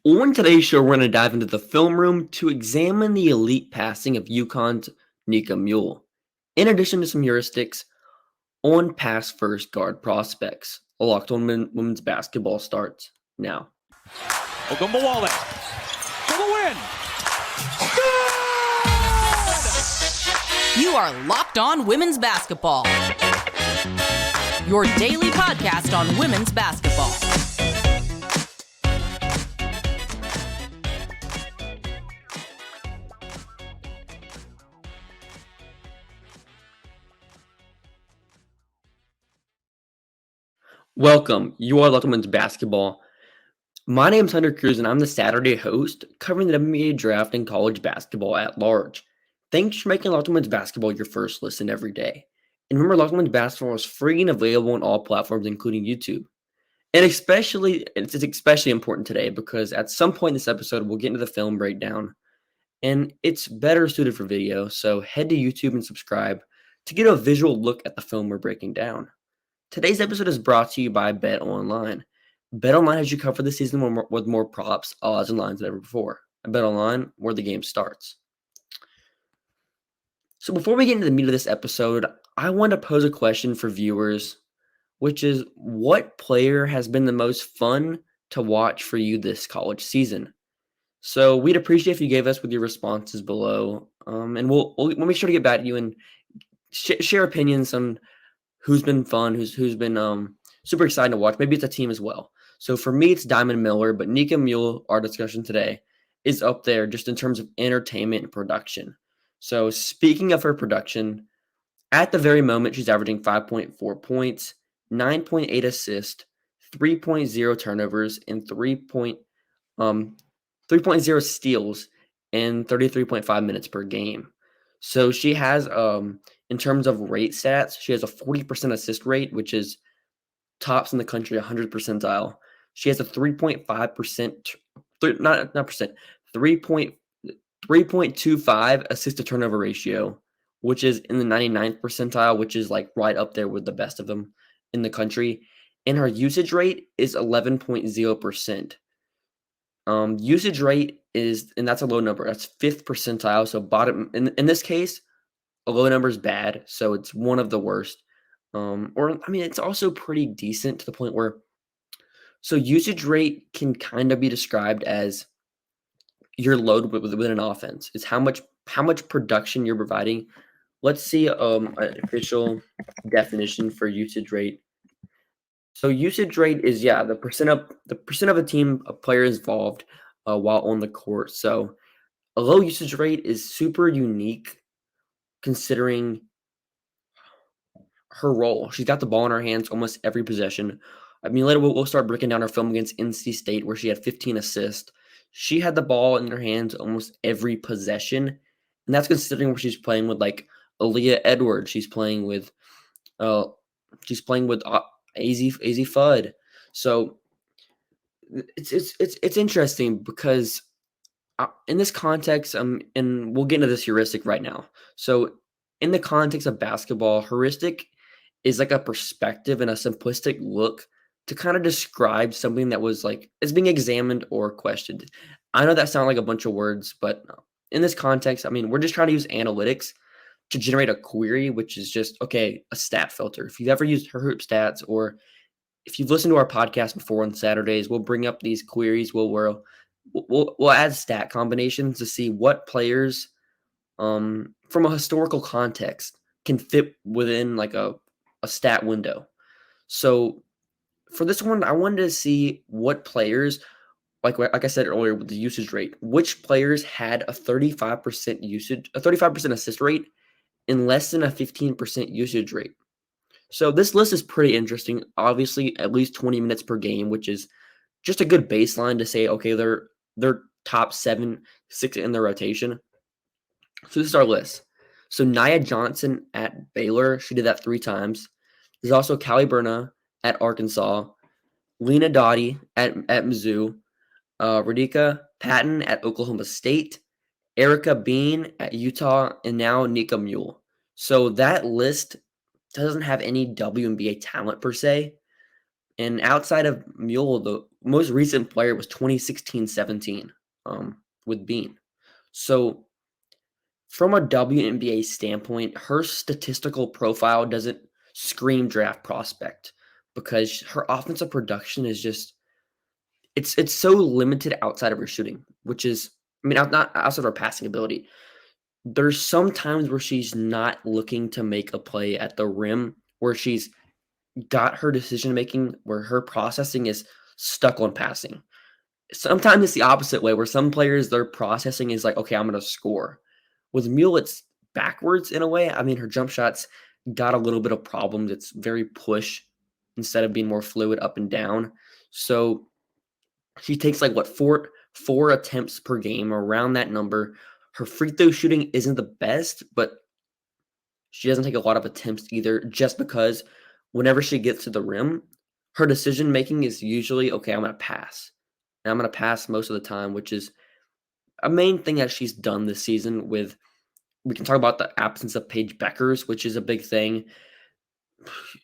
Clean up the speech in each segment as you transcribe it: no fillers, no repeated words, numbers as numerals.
On today's show, we're going to dive into the film room to examine the elite passing of UConn's Nika Mühl, in addition to some heuristics on pass first guard prospects. A Locked On Women's Basketball starts now. Ogunbowale for the win. Good! You are Locked On Women's Basketball, your daily podcast on women's basketball. Welcome. You are Locked On Women's Basketball. My name is Hunter Cruse, and I'm the Saturday host covering the WNBA draft and college basketball at large. Thanks for making Locked On Women's Basketball your first listen every day. And remember, Locked On Women's Basketball is free and available on all platforms, including YouTube. And it's especially important today because at some point in this episode, we'll get into the film breakdown, and it's better suited for video. So head to YouTube and subscribe to get a visual look at the film we're breaking down. Today's episode is brought to you by BetOnline. BetOnline has you covered this season with more props, odds, and lines than ever before. BetOnline, where the game starts. So before we get into the meat of this episode, I want to pose a question for viewers, which is, what player has been the most fun to watch for you this college season? So we'd appreciate if you gave us with your responses below, and we'll make sure to get back to you and share opinions on who's been fun, who's been super exciting to watch. Maybe it's a team as well. So for me, it's Diamond Miller, but Nika Mühl, our discussion today, is up there just in terms of entertainment and production. So speaking of her production, at the very moment, she's averaging 5.4 points, 9.8 assists, 3.0 turnovers, and 3.0 steals in 33.5 minutes per game. So she has, in terms of rate stats, she has a 40% assist rate, which is tops in the country, 100th percentile. She has a 3.25 assist to turnover ratio, which is in the 99th percentile, which is like right up there with the best of them in the country. And her usage rate is 11.0%. Usage rate is, and that's a low number. That's 5th percentile. So bottom, in this case, a low number is bad. So it's one of the worst. It's also pretty decent to the point where, so usage rate can kind of be described as your load within an offense. It's how much production you're providing. Let's see an official definition for usage rate. So usage rate is the percent of a team of players involved while on the court. So a low usage rate is super unique considering her role. She's got the ball in her hands almost every possession. I mean, later we'll start breaking down her film against NC State where she had 15 assists. She had the ball in her hands almost every possession, and that's considering where she's playing with like Aaliyah Edwards. She's playing with AZ Fudd. So it's interesting because in this context, and we'll get into this heuristic right now. So in the context of basketball, heuristic is like a perspective and a simplistic look to kind of describe something that was like is being examined or questioned. I know that sounds like a bunch of words, but in this context, I mean, we're just trying to use analytics to generate a query, which is just, a stat filter. If you've ever used Her Hoop Stats, or if you've listened to our podcast before on Saturdays, we'll bring up these queries. We'll add stat combinations to see what players from a historical context can fit within like a stat window. So for this one, I wanted to see what players, like I said earlier with the usage rate, which players had a 35% assist rate and less than a 15% usage rate. So this list is pretty interesting. Obviously, at least 20 minutes per game, which is just a good baseline to say, okay, they're top 7, 6 in their rotation. So this is our list. So Nia Johnson at Baylor, she did that 3 times. There's also Callie Burna at Arkansas, Lena Dottie at Mizzou, Radhika Patton at Oklahoma State, Erica Bean at Utah, and now Nika Mühl. So that list doesn't have any WNBA talent per se. And outside of Mühl, most recent player was 2016-17 with Bean. So from a WNBA standpoint, her statistical profile doesn't scream draft prospect because her offensive production is just it's so limited outside of her shooting, which is not outside of her passing ability. There's some times where she's not looking to make a play at the rim, where she's got her decision making, where her processing is stuck on passing. Sometimes it's the opposite way, where some players, their processing is like, okay, I'm going to score. With Mühl, it's backwards in a way. Her jump shots got a little bit of problems. It's very push instead of being more fluid up and down. So she takes like four attempts per game, around that number. Her free throw shooting isn't the best, but she doesn't take a lot of attempts either, just because whenever she gets to the rim, her decision making is usually, okay, I'm going to pass. And I'm going to pass most of the time, which is a main thing that she's done this season. We can talk about the absence of Paige Beckers, which is a big thing.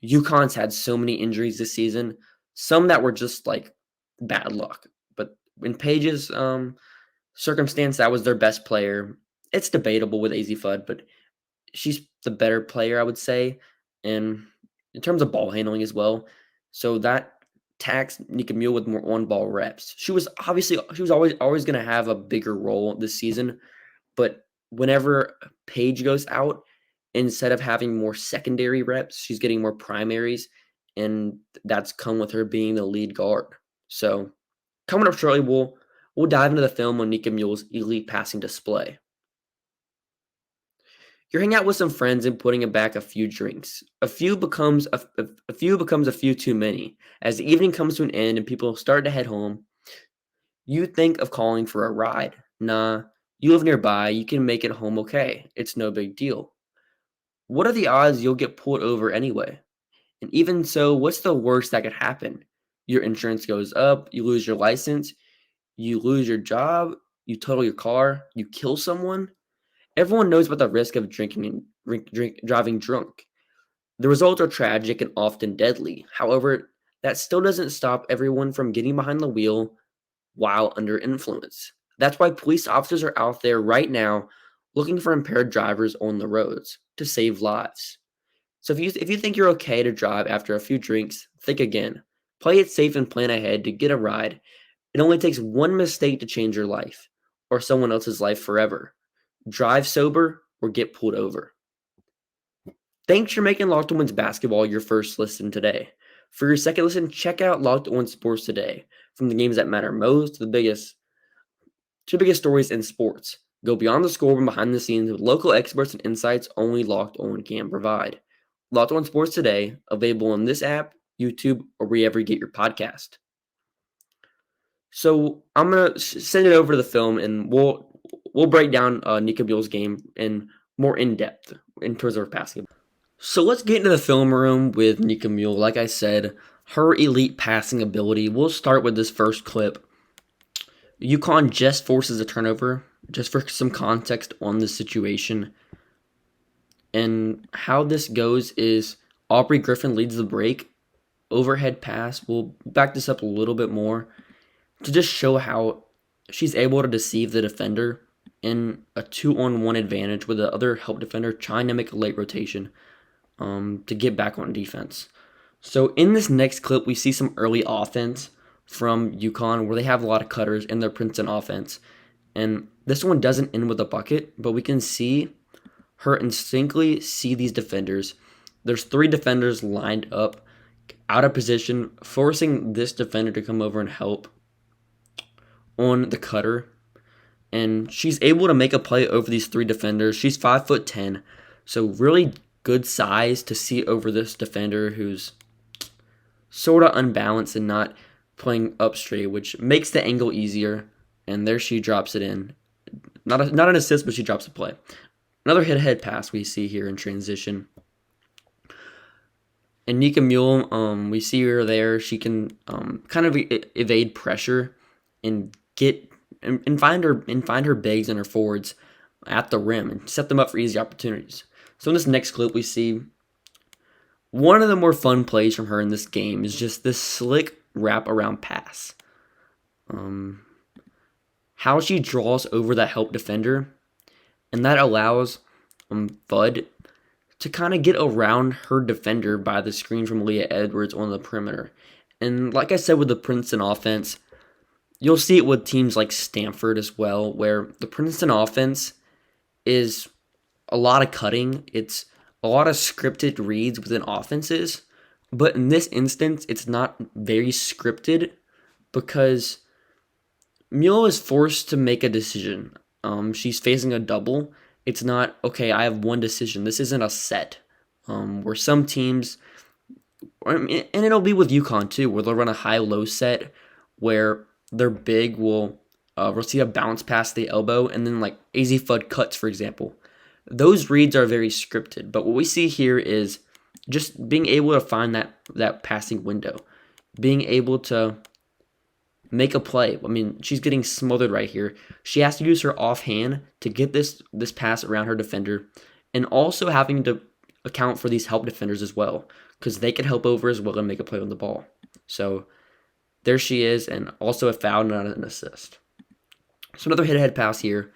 UConn's had so many injuries this season, some that were just like bad luck. But in Paige's circumstance, that was their best player. It's debatable with AZ Fudd, but she's the better player, I would say, and in terms of ball handling as well. So that taxed Nika Mühl with more on-ball reps. She was always going to have a bigger role this season, but whenever Paige goes out, instead of having more secondary reps, she's getting more primaries, and that's come with her being the lead guard. So coming up shortly, we'll dive into the film on Nika Mühl's elite passing display. You're hanging out with some friends and putting back a few drinks. A few becomes a few too many. As the evening comes to an end and people start to head home, you think of calling for a ride. Nah, you live nearby. You can make it home okay. It's no big deal. What are the odds you'll get pulled over anyway? And even so, what's the worst that could happen? Your insurance goes up, you lose your license, you lose your job, you total your car, you kill someone. Everyone knows about the risk of driving drunk. The results are tragic and often deadly. However, that still doesn't stop everyone from getting behind the wheel while under influence. That's why police officers are out there right now looking for impaired drivers on the roads to save lives. So if you think you're okay to drive after a few drinks, think again. Play it safe and plan ahead to get a ride. It only takes one mistake to change your life or someone else's life forever. Drive sober or get pulled over. Thanks for making Locked On Women's Basketball your first listen today. For your second listen, check out Locked On Sports Today. From the games that matter most to the biggest stories in sports. Go beyond the score and behind the scenes with local experts and insights only Locked On can provide. Locked On Sports Today, available on this app, YouTube, or wherever you get your podcast. So I'm going to send it over to the film, and we'll break down Nika Mühl's game in more in-depth in terms of her passing. So let's get into the film room with Nika Mühl. Like I said, her elite passing ability. We'll start with this first clip. UConn just forces a turnover, just for some context on the situation. And how this goes is Aubrey Griffin leads the break. Overhead pass. We'll back this up a little bit more to just show how she's able to deceive the defender in a 2-on-1 advantage with the other help defender trying to make a late rotation to get back on defense. So in this next clip, we see some early offense from UConn where they have a lot of cutters in their Princeton offense. And this one doesn't end with a bucket, but we can see her instinctively see these defenders. There's 3 defenders lined up out of position, forcing this defender to come over and help on the cutter. And she's able to make a play over these 3 defenders. She's 5'10", so really good size to see over this defender who's sort of unbalanced and not playing up straight, which makes the angle easier. And there she drops it in. Not an assist, but she drops the play. Another head pass we see here in transition. And Nika Mühl, we see her there. She can kind of evade pressure and find her bigs and her forwards at the rim and set them up for easy opportunities. So in this next clip, we see one of the more fun plays from her in this game is just this slick wrap around pass. how she draws over that help defender, and that allows Fudd to kind of get around her defender by the screen from Leah Edwards on the perimeter. And like I said with the Princeton offense, you'll see it with teams like Stanford as well, where the Princeton offense is a lot of cutting. It's a lot of scripted reads within offenses. But in this instance, it's not very scripted because Mühl is forced to make a decision. She's facing a double. It's not, okay, I have one decision. This isn't a set. Where some teams, and it'll be with UConn too, where they'll run a high-low set where their big will receive a bounce past the elbow, and then like AZ Fudd cuts, for example. Those reads are very scripted, but what we see here is just being able to find that passing window, being able to make a play. I mean, she's getting smothered right here. She has to use her offhand to get this pass around her defender, and also having to account for these help defenders as well, because they can help over as well and make a play on the ball. So there she is, and also a foul, not an assist. So another hit-ahead pass here.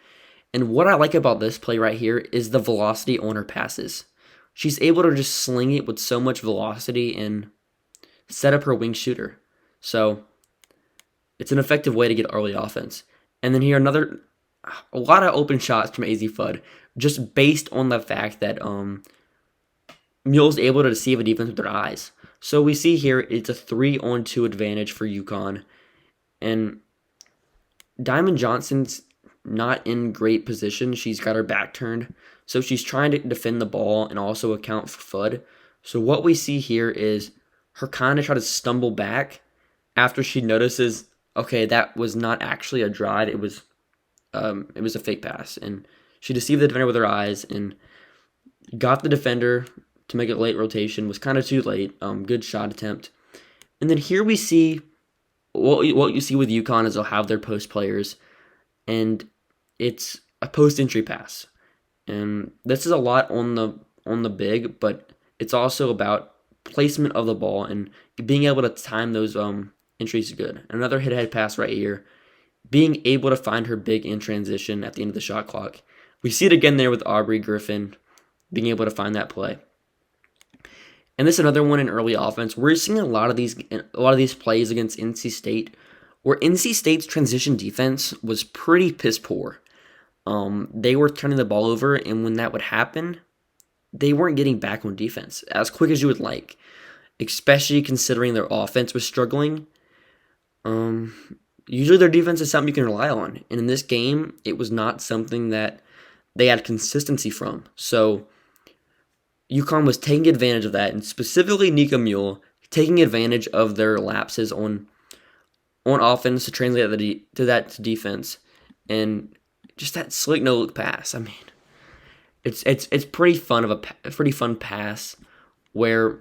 And what I like about this play right here is the velocity on her passes. She's able to just sling it with so much velocity and set up her wing shooter. So it's an effective way to get early offense. And then here a lot of open shots from AZ Fudd, just based on the fact that Mühl's able to deceive a defense with their eyes. So we see here it's a 3-on-2 advantage for UConn. And Diamond Johnson's not in great position. She's got her back turned. So she's trying to defend the ball and also account for Fudd. So what we see here is her kind of try to stumble back after she notices, okay, that was not actually a drive. It was a fake pass. And she deceived the defender with her eyes and got the defender to make a late rotation. Was kind of too late. Good shot attempt. And then here we see what you see with UConn is they'll have their post players, and it's a post entry pass. And this is a lot on the big, but it's also about placement of the ball and being able to time those entries good. Another hit-ahead pass right here, being able to find her big in transition at the end of the shot clock. We see it again there with Aubrey Griffin being able to find that play. And this is another one in early offense. We're seeing a lot of these plays against NC State, where NC State's transition defense was pretty piss poor. They were turning the ball over, and when that would happen, they weren't getting back on defense as quick as you would like, especially considering their offense was struggling. Usually their defense is something you can rely on, and in this game, it was not something that they had consistency from. So UConn was taking advantage of that, and specifically Nika Mühl taking advantage of their lapses on offense to translate that to defense, and just that slick no look pass. I mean, it's pretty fun pass where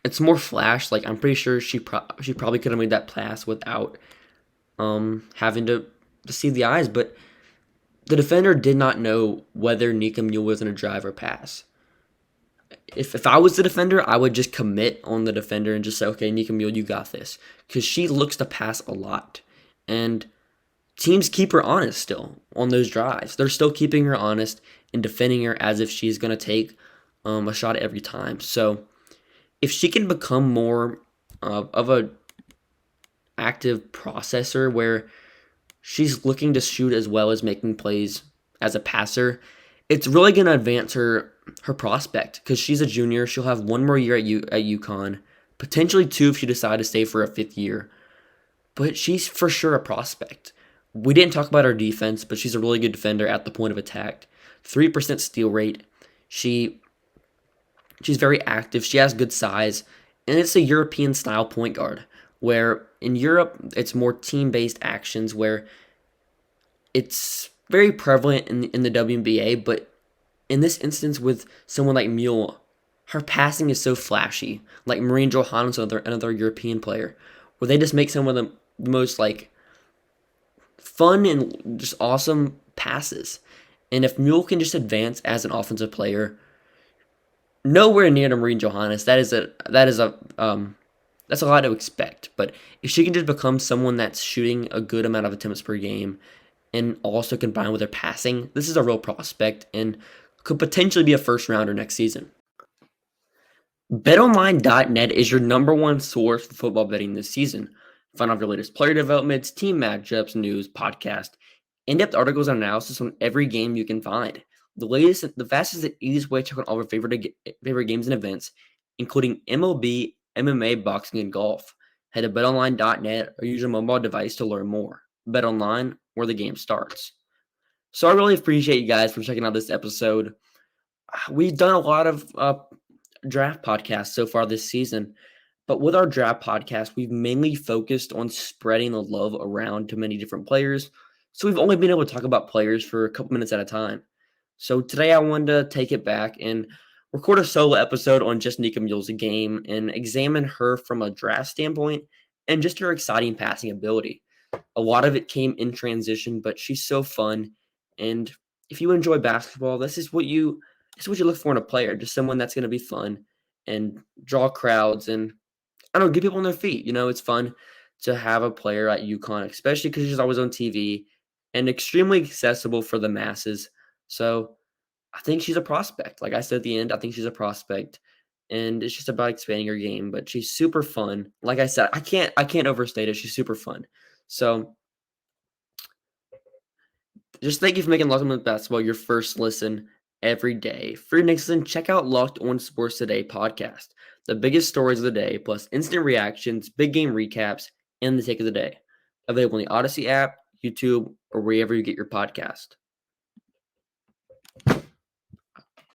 it's more flash. Like, I'm pretty sure she probably could have made that pass without having to see the eyes, but the defender did not know whether Nika Mühl was going to drive or pass. If I was the defender, I would just commit on the defender and just say, okay, Nika Mühl, you got this. Because she looks to pass a lot. And teams keep her honest still on those drives. They're still keeping her honest and defending her as if she's going to take a shot every time. So if she can become more of a active processor where she's looking to shoot as well as making plays as a passer, it's really going to advance her prospect, because she's a junior. She'll have one more year at UConn, potentially two if she decides to stay for a fifth year. But she's for sure a prospect. We didn't talk about her defense, but she's a really good defender at the point of attack. 3% steal rate. She's very active. She has good size. And it's a European-style point guard, where in Europe, it's more team-based actions, where it's very prevalent in the WNBA, but in this instance with someone like Mühl, her passing is so flashy, like Marine Johansson, another European player, where they just make some of the most like fun and just awesome passes. And if Mühl can just advance as an offensive player, nowhere near to Marine Johannes, that is a That's a lot to expect, but if she can just become someone that's shooting a good amount of attempts per game and also combined with her passing, this is a real prospect and could potentially be a first rounder next season. BetOnline.net is your number one source for football betting this season. Find out your latest player developments, team matchups, news, podcast, in-depth articles and analysis on every game you can find. The latest, the fastest and easiest way to check on all your favorite games and events, including MLB, MMA, boxing, and golf. Head to betonline.net or use your mobile device to learn more. BetOnline, where the game starts. So I really appreciate you guys for checking out this episode. We've done a lot of draft podcasts so far this season, but with our draft podcast, we've mainly focused on spreading the love around to many different players. So we've only been able to talk about players for a couple minutes at a time. So today I wanted to take it back and record a solo episode on just Nika Mühl's game and examine her from a draft standpoint and just her exciting passing ability. A lot of it came in transition, but she's so fun. And if you enjoy basketball, this is what you look for in a player, just someone that's going to be fun and draw crowds and, I don't know, get people on their feet. It's fun to have a player at UConn, especially because she's always on TV and extremely accessible for the masses. So I think she's a prospect. Like I said at the end, I think she's a prospect. And it's just about expanding her game, but she's super fun. Like I said, I can't overstate it. She's super fun. So just thank you for making Locked On Basketball your first listen every day. For your next listen, check out Locked On Sports Today podcast. The biggest stories of the day, plus instant reactions, big game recaps, and the take of the day. Available in the Odyssey app, YouTube, or wherever you get your podcast.